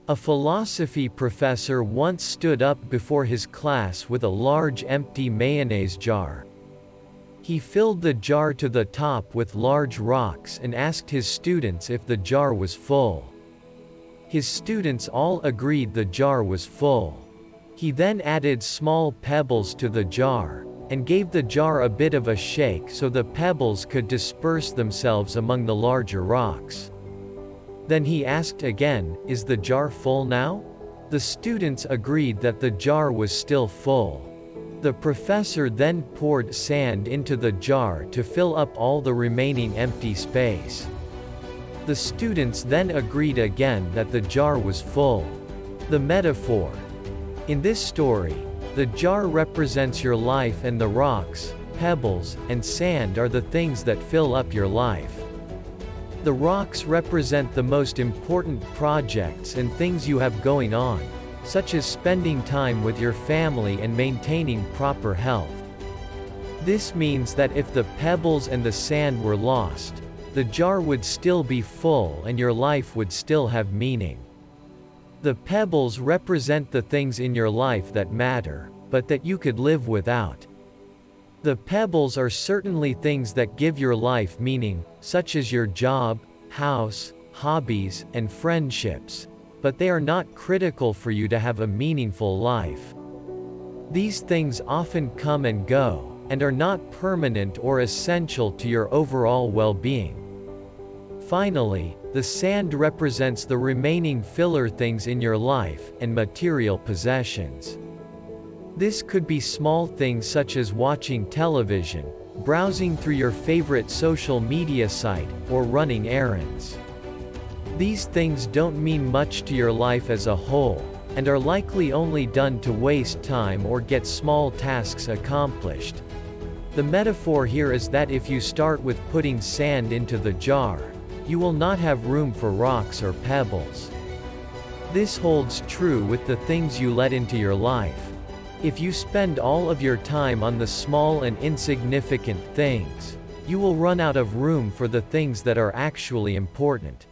A philosophy professor once stood up before his class with a large empty mayonnaise jar. He filled the jar to the top with large rocks and asked his students if the jar was full. His students all agreed the jar was full. He then added small pebbles to the jar, and gave the jar a bit of a shake so the pebbles could disperse themselves among the larger rocks. Then he asked again, "Is the jar full now?" The students agreed that the jar was still full. The professor then poured sand into the jar to fill up all the remaining empty space. The students then agreed again that the jar was full. The metaphor. In this story, the jar represents your life and the rocks, pebbles, and sand are the things that fill up your life. The rocks represent the most important projects and things you have going on, such as spending time with your family and maintaining proper health. This means that if the pebbles and the sand were lost, the jar would still be full and your life would still have meaning. The pebbles represent the things in your life that matter, but that you could live without. The pebbles are certainly things that give your life meaning, such as your job, house, hobbies, and friendships, but they are not critical for you to have a meaningful life. These things often come and go, and are not permanent or essential to your overall well-being. Finally, the sand represents the remaining filler things in your life, and material possessions. This could be small things such as watching television, browsing through your favorite social media site, or running errands. These things don't mean much to your life as a whole, and are likely only done to waste time or get small tasks accomplished. The metaphor here is that if you start with putting sand into the jar, you will not have room for rocks or pebbles. This holds true with the things you let into your life. If you spend all of your time on the small and insignificant things, you will run out of room for the things that are actually important.